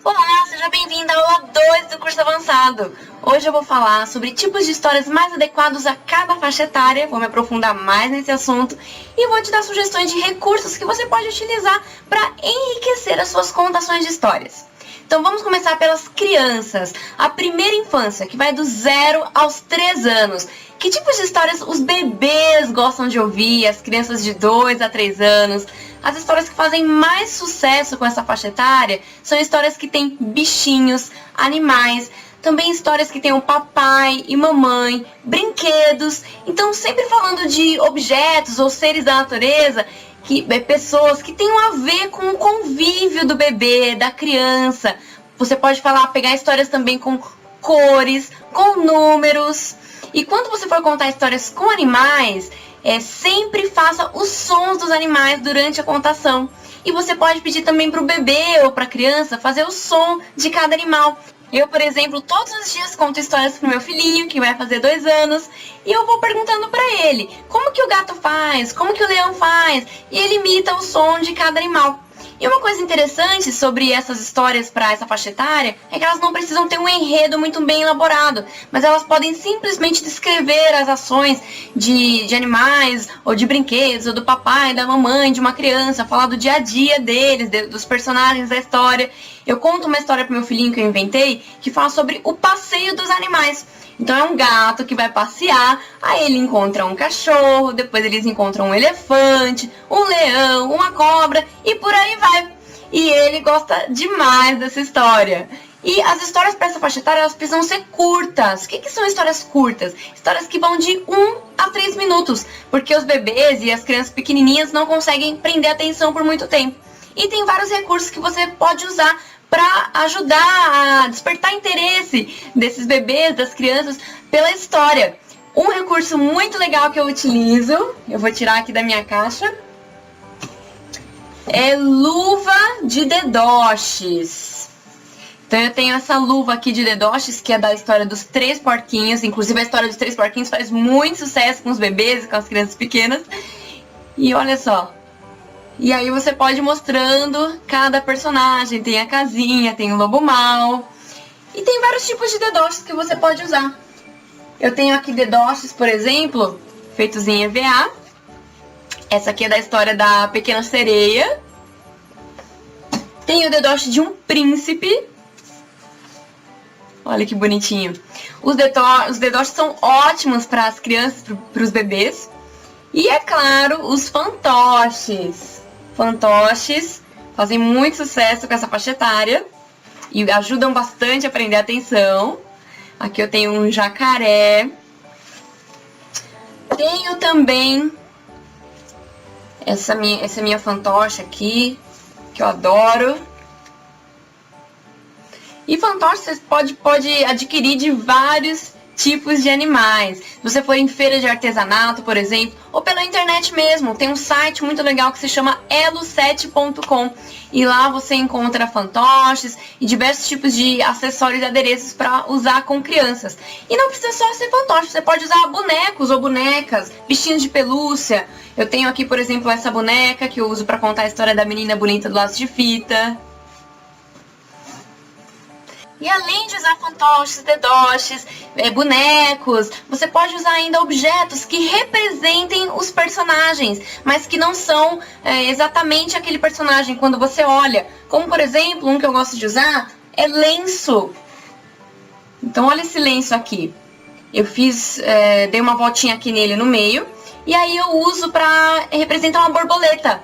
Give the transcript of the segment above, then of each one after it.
Olá, seja bem-vindo à aula 2 do curso avançado. Hoje eu vou falar sobre tipos de histórias mais adequados a cada faixa etária, vou me aprofundar mais nesse assunto e vou te dar sugestões de recursos que você pode utilizar para enriquecer as suas contações de histórias. Então vamos começar pelas crianças, a primeira infância, que vai do 0 aos 3 anos. Que tipos de histórias os bebês gostam de ouvir, as crianças de 2 a 3 anos? As histórias que fazem mais sucesso com essa faixa etária são histórias que têm bichinhos, animais, também histórias que têm um papai e mamãe, brinquedos. Então, sempre falando de objetos ou seres da natureza, pessoas que tenham a ver com o convívio do bebê, da criança. Você pode pegar histórias também com cores, com números. E quando você for contar histórias com animais, sempre faça os sons dos animais durante a contação. E você pode pedir também para o bebê ou para a criança fazer o som de cada animal. Eu, por exemplo, todos os dias conto histórias pro meu filhinho, que vai fazer 2 anos, e eu vou perguntando para ele como que o gato faz, como que o leão faz, e ele imita o som de cada animal. E uma coisa interessante sobre essas histórias para essa faixa etária é que elas não precisam ter um enredo muito bem elaborado, mas elas podem simplesmente descrever as ações de animais, ou de brinquedos, ou do papai, da mamãe, de uma criança, falar do dia a dia deles, dos personagens da história. Eu conto uma história pro meu filhinho que eu inventei, que fala sobre o passeio dos animais. Então é um gato que vai passear, aí ele encontra um cachorro, depois eles encontram um elefante, um leão, uma cobra e por aí vai. E ele gosta demais dessa história. E as histórias para essa faixa etária, elas precisam ser curtas. O que são histórias curtas? Histórias que vão de 1 a 3 minutos, porque os bebês e as crianças pequenininhas não conseguem prender atenção por muito tempo. E tem vários recursos que você pode usar para ajudar a despertar interesse desses bebês, das crianças, pela história. Um recurso muito legal que eu utilizo, eu vou tirar aqui da minha caixa, é luva de dedoches. Então eu tenho essa luva aqui de dedoches, que é da história dos 3 porquinhos. Inclusive a história dos 3 porquinhos faz muito sucesso com os bebês e com as crianças pequenas. E olha só. E aí você pode ir mostrando cada personagem. Tem a casinha, tem o lobo mau. E tem vários tipos de dedoches que você pode usar. Eu tenho aqui dedoches, por exemplo, feitos em EVA. Essa aqui é da história da Pequena Sereia. Tem o dedoche de um príncipe. Olha que bonitinho. Os dedoches são ótimos para as crianças, para os bebês. E, é claro, os fantoches. Fantoches fazem muito sucesso com essa faixa etária e ajudam bastante a prender a atenção. Aqui eu tenho um jacaré. Tenho também essa minha fantoche aqui, que eu adoro. E fantoche você pode adquirir de vários tipos de animais. Se você for em feira de artesanato, por exemplo, ou pela internet mesmo, tem um site muito legal que se chama elo7.com e lá você encontra fantoches e diversos tipos de acessórios e adereços para usar com crianças. E não precisa só ser fantoche, você pode usar bonecos ou bonecas, bichinhos de pelúcia. Eu tenho aqui, por exemplo, essa boneca que eu uso para contar a história da menina bonita do laço de fita. E além de usar fantoches, dedoches, bonecos, você pode usar ainda objetos que representem os personagens, mas que não são exatamente aquele personagem quando você olha. Como, por exemplo, um que eu gosto de usar é lenço. Então, olha esse lenço aqui. Eu dei uma voltinha aqui nele no meio, e aí eu uso para representar uma borboleta.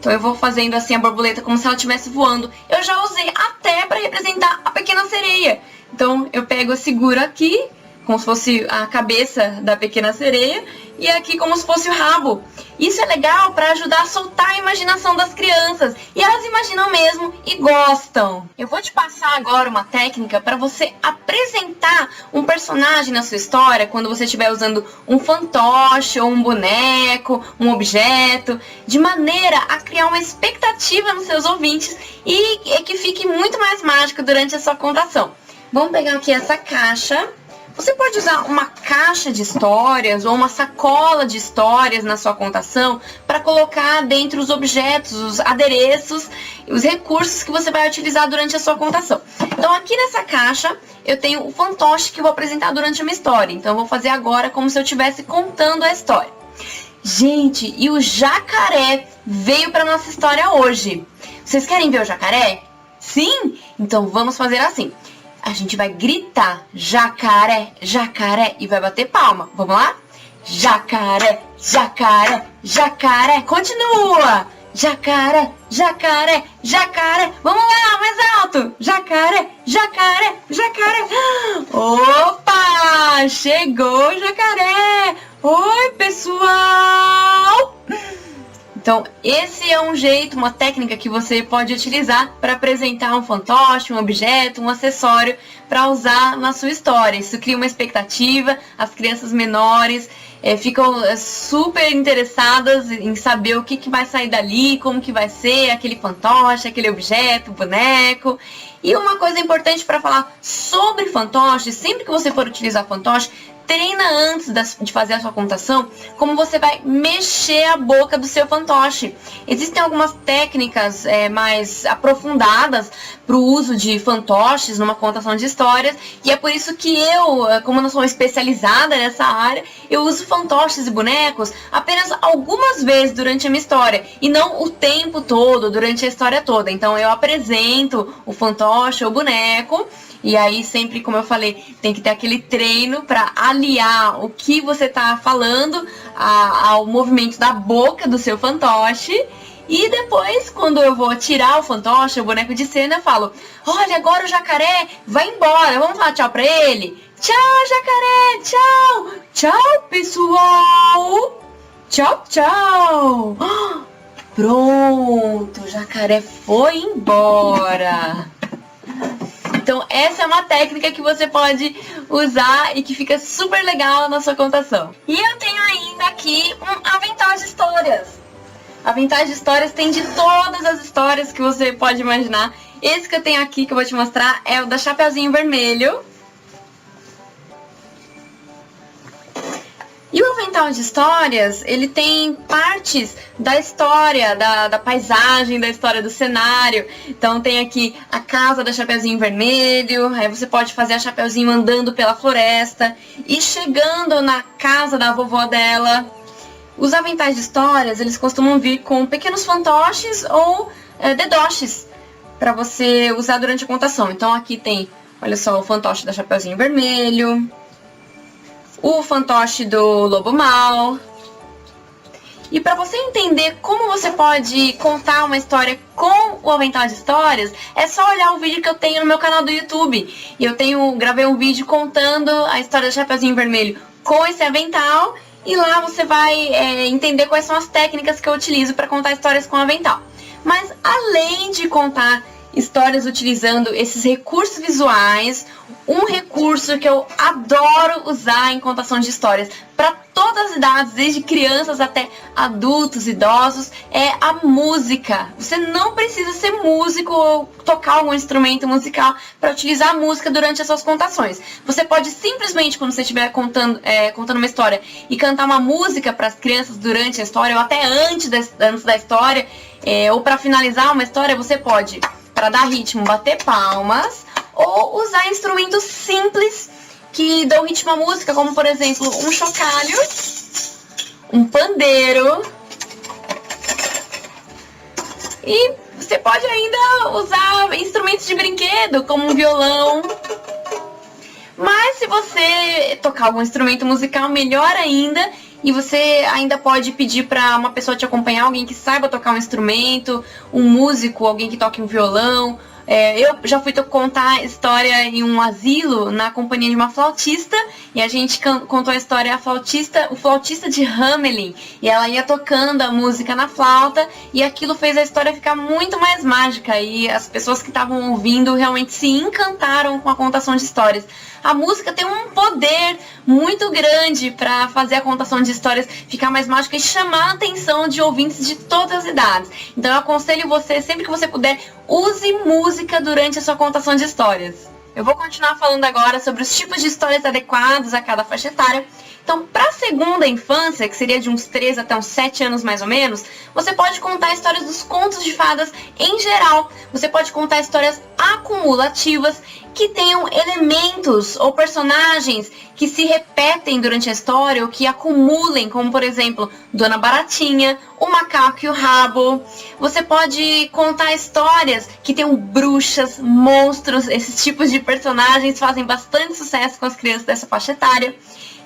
Então eu vou fazendo assim a borboleta como se ela estivesse voando. Eu já usei até para representar a Pequena Sereia. Então eu seguro aqui, como se fosse a cabeça da Pequena Sereia, e aqui como se fosse o rabo. Isso é legal para ajudar a soltar a imaginação das crianças. E elas imaginam mesmo e gostam. Eu vou te passar agora uma técnica para você apresentar um personagem na sua história quando você estiver usando um fantoche ou um boneco, um objeto, de maneira a criar uma expectativa nos seus ouvintes e que fique muito mais mágico durante a sua contação. Vamos pegar aqui essa caixa. Você pode usar uma caixa de histórias ou uma sacola de histórias na sua contação para colocar dentro os objetos, os adereços, os recursos que você vai utilizar durante a sua contação. Então aqui nessa caixa eu tenho o fantoche que eu vou apresentar durante uma história. Então eu vou fazer agora como se eu estivesse contando a história. Gente, e o jacaré veio para nossa história hoje. Vocês querem ver o jacaré? Sim? Então vamos fazer assim. A gente vai gritar jacaré, jacaré e vai bater palma. Vamos lá? Jacaré, jacaré, jacaré. Continua. Jacaré, jacaré, jacaré. Vamos lá, mais alto. Jacaré, jacaré, jacaré. Opa! Chegou o jacaré. Oi, pessoal. Então, esse é um jeito, uma técnica que você pode utilizar para apresentar um fantoche, um objeto, um acessório para usar na sua história. Isso cria uma expectativa, as crianças menores ficam super interessadas em saber o que vai sair dali, como que vai ser aquele fantoche, aquele objeto, boneco. E uma coisa importante para falar sobre fantoche, sempre que você for utilizar fantoche, treina antes de fazer a sua contação como você vai mexer a boca do seu fantoche. Existem algumas técnicas mais aprofundadas para o uso de fantoches numa contação de histórias, e é por isso que eu, como não sou especializada nessa área, eu uso fantoches e bonecos apenas algumas vezes durante a minha história, e não o tempo todo, durante a história toda. Então eu apresento o fantoche ou boneco, e aí sempre, como eu falei, tem que ter aquele treino para aliar o que você está falando ao movimento da boca do seu fantoche. E depois, quando eu vou tirar o fantoche, o boneco de cena, eu falo: olha, agora o jacaré vai embora, vamos falar tchau pra ele? Tchau, jacaré, tchau! Tchau, pessoal! Tchau, tchau! Pronto, o jacaré foi embora! Então essa é uma técnica que você pode usar e que fica super legal na sua contação. E eu tenho ainda aqui um avental de histórias. Avental de histórias tem de todas as histórias que você pode imaginar. Esse que eu tenho aqui, que eu vou te mostrar, é o da Chapeuzinho Vermelho. E o avental de histórias, ele tem partes da história, da paisagem, da história do cenário. Então tem aqui a casa da Chapeuzinho Vermelho, aí você pode fazer a Chapeuzinho andando pela floresta e chegando na casa da vovó dela. Os aventais de histórias, eles costumam vir com pequenos fantoches ou dedoches para você usar durante a contação. Então aqui tem, olha só, o fantoche da Chapeuzinho Vermelho, o fantoche do Lobo Mau. E para você entender como você pode contar uma história com o avental de histórias, é só olhar o vídeo que eu tenho no meu canal do YouTube. E eu gravei um vídeo contando a história do Chapeuzinho Vermelho com esse avental. E lá você vai entender quais são as técnicas que eu utilizo para contar histórias com avental. Mas além de contar histórias utilizando esses recursos visuais, um recurso que eu adoro usar em contação de histórias para todas as idades, desde crianças até adultos, idosos, é a música. Você não precisa ser músico ou tocar algum instrumento musical para utilizar a música durante as suas contações. Você pode simplesmente, quando você estiver contando uma história, e cantar uma música para as crianças durante a história, ou até antes da história, ou para finalizar uma história, você pode, para dar ritmo, bater palmas, ou usar instrumentos simples que dão ritmo à música, como por exemplo um chocalho, um pandeiro, e você pode ainda usar instrumentos de brinquedo, como um violão. Mas se você tocar algum instrumento musical, melhor ainda. E você ainda pode pedir para uma pessoa te acompanhar, alguém que saiba tocar um instrumento, um músico, alguém que toque um violão. Eu já fui contar história em um asilo na companhia de uma flautista, e a gente contou a história o flautista de Hamelin, e ela ia tocando a música na flauta, e aquilo fez a história ficar muito mais mágica, e as pessoas que estavam ouvindo realmente se encantaram com a contação de histórias. A música tem um poder muito grande para fazer a contação de histórias ficar mais mágica e chamar a atenção de ouvintes de todas as idades. Então eu aconselho você, sempre que você puder, use música durante a sua contação de histórias. Eu vou continuar falando agora sobre os tipos de histórias adequados a cada faixa etária. Então, para a segunda infância, que seria de uns 3 até uns 7 anos mais ou menos, você pode contar histórias dos contos de fadas em geral. Você pode contar histórias acumulativas que tenham elementos ou personagens que se repetem durante a história ou que acumulem, como por exemplo, Dona Baratinha, o Macaco e o Rabo. Você pode contar histórias que tenham bruxas, monstros, esses tipos de personagens fazem bastante sucesso com as crianças dessa faixa etária.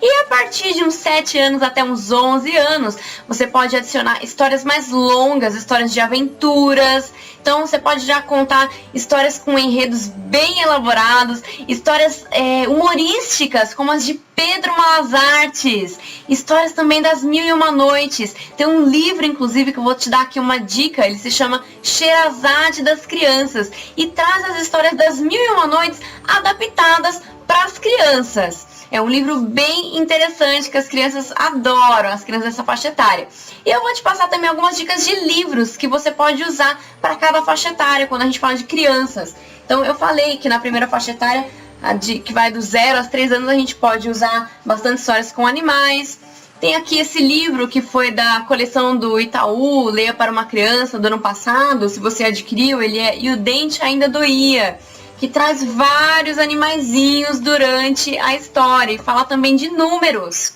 E a partir de uns 7 anos até uns 11 anos, você pode adicionar histórias mais longas, histórias de aventuras. Então você pode já contar histórias com enredos bem elaborados, histórias humorísticas, como as de Pedro Malas Artes, histórias também das Mil e Uma Noites. Tem um livro, inclusive, que eu vou te dar aqui uma dica, ele se chama Sherazade das Crianças e traz as histórias das Mil e Uma Noites adaptadas para as crianças. É um livro bem interessante que as crianças adoram, as crianças dessa faixa etária. E eu vou te passar também algumas dicas de livros que você pode usar para cada faixa etária, quando a gente fala de crianças. Então eu falei que na primeira faixa etária, que vai do 0 aos 3 anos, a gente pode usar bastante histórias com animais. Tem aqui esse livro que foi da coleção do Itaú, Leia para uma Criança, do ano passado. Se você adquiriu, ele é E o Dente Ainda Doía, que traz vários animaizinhos durante a história e fala também de números.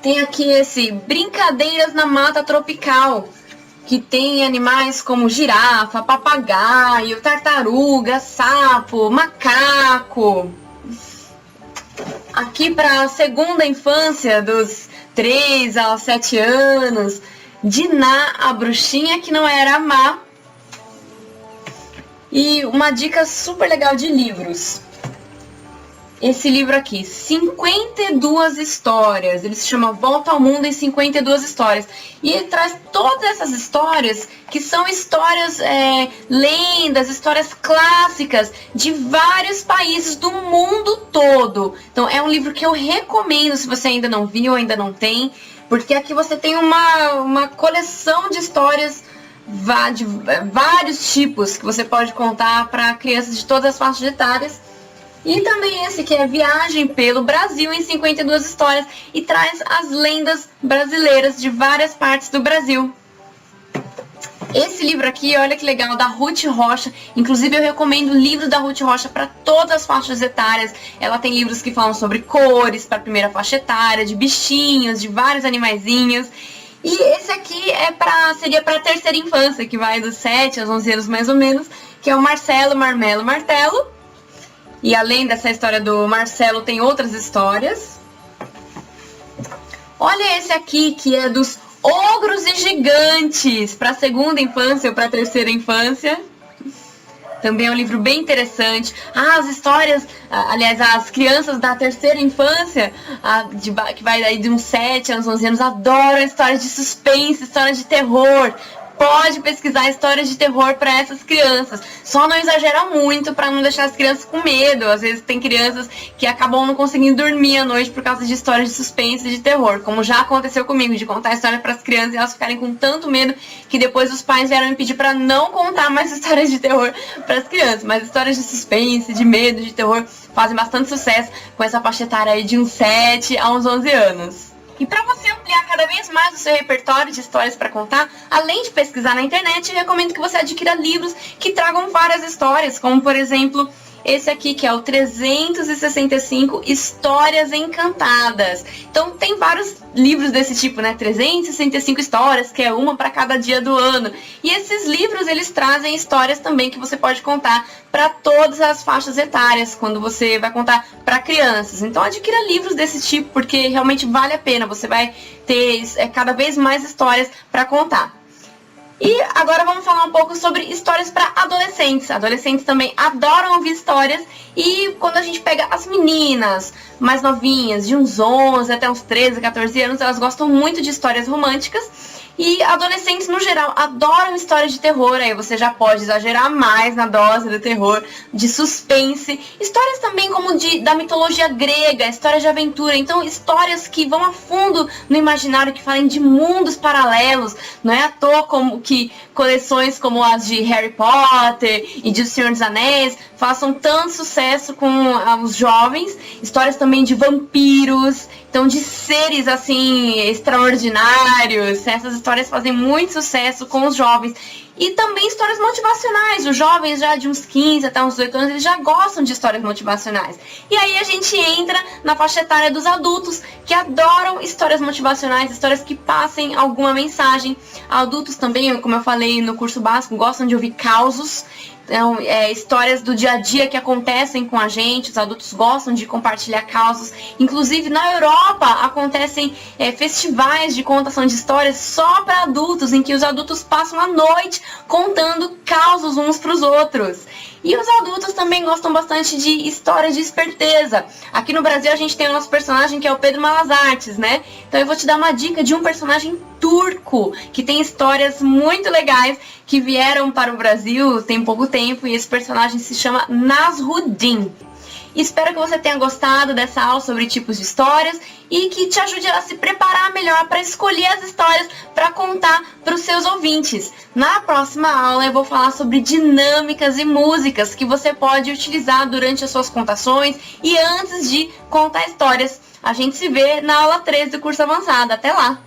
Tem aqui esse Brincadeiras na Mata Tropical, que tem animais como girafa, papagaio, tartaruga, sapo, macaco. Aqui para a segunda infância, dos 3 aos 7 anos, Diná, a bruxinha que não era má. E uma dica super legal de livros. Esse livro aqui, 52 histórias. Ele se chama Volta ao Mundo em 52 Histórias. E ele traz todas essas histórias que são histórias, lendas, histórias clássicas de vários países do mundo todo. Então é um livro que eu recomendo se você ainda não viu, ainda não tem. Porque aqui você tem uma coleção de histórias de vários tipos que você pode contar para crianças de todas as faixas etárias. E também esse que é Viagem pelo Brasil em 52 Histórias e traz as lendas brasileiras de várias partes do Brasil. Esse livro aqui, olha que legal, da Ruth Rocha. Inclusive eu recomendo o livro da Ruth Rocha para todas as faixas etárias. Ela tem livros que falam sobre cores para a primeira faixa etária, de bichinhos, de vários animaizinhos. E esse aqui seria para a terceira infância, que vai dos 7 aos 11 anos mais ou menos, que é o Marcelo, Marmelo, Martelo. E além dessa história do Marcelo, tem outras histórias. Olha esse aqui, que é dos Ogros e Gigantes, para a segunda infância ou para a terceira infância. Também é um livro bem interessante. As histórias, aliás, as crianças da terceira infância, que vai daí de uns 7 aos 11 anos, adoram histórias de suspense, histórias de terror. Pode pesquisar histórias de terror para essas crianças. Só não exagera muito para não deixar as crianças com medo. Às vezes tem crianças que acabam não conseguindo dormir à noite por causa de histórias de suspense e de terror. Como já aconteceu comigo, de contar história para as crianças e elas ficarem com tanto medo que depois os pais vieram me pedir para não contar mais histórias de terror para as crianças. Mas histórias de suspense, de medo, de terror fazem bastante sucesso com essa faixa etária aí de uns 7 a uns 11 anos. E para você ampliar cada vez mais o seu repertório de histórias para contar, além de pesquisar na internet, eu recomendo que você adquira livros que tragam várias histórias, como por exemplo esse aqui, que é o 365 Histórias Encantadas. Então tem vários livros desse tipo, né? 365 histórias, que é uma para cada dia do ano. E esses livros, eles trazem histórias também que você pode contar para todas as faixas etárias, quando você vai contar para crianças. Então adquira livros desse tipo, porque realmente vale a pena. Você vai ter cada vez mais histórias para contar. E agora vamos falar um pouco sobre histórias para adolescentes. Adolescentes também adoram ouvir histórias. E quando a gente pega as meninas mais novinhas, de uns 11 até uns 13, 14 anos, elas gostam muito de histórias românticas. E adolescentes, no geral, adoram histórias de terror, aí você já pode exagerar mais na dose do terror, de suspense. Histórias também como da mitologia grega, histórias de aventura. Então, histórias que vão a fundo no imaginário, que falem de mundos paralelos. Não é à toa que coleções como as de Harry Potter e de O Senhor dos Anéis façam tanto sucesso com os jovens. Histórias também de vampiros, então de seres assim extraordinários. Essas histórias fazem muito sucesso com os jovens. E também histórias motivacionais. Os jovens já de uns 15 até uns 18 anos, eles já gostam de histórias motivacionais. E aí a gente entra na faixa etária dos adultos, que adoram histórias motivacionais, histórias que passem alguma mensagem. Adultos também, como eu falei no curso básico, gostam de ouvir causos. Então, histórias do dia a dia que acontecem com a gente. Os adultos gostam de compartilhar causos. Inclusive, na Europa, acontecem festivais de contação de histórias só para adultos, em que os adultos passam a noite contando causos uns para os outros. E os adultos também gostam bastante de histórias de esperteza. Aqui no Brasil, a gente tem o nosso personagem, que é o Pedro Malas Artes, né? Então, eu vou te dar uma dica de um personagem turco, que tem histórias muito legais, que vieram para o Brasil tem pouco tempo, e esse personagem se chama Nasruddin. Espero que você tenha gostado dessa aula sobre tipos de histórias e que te ajude a se preparar melhor para escolher as histórias para contar para os seus ouvintes. Na próxima aula eu vou falar sobre dinâmicas e músicas que você pode utilizar durante as suas contações e antes de contar histórias. A gente se vê na aula 3 do curso avançado. Até lá!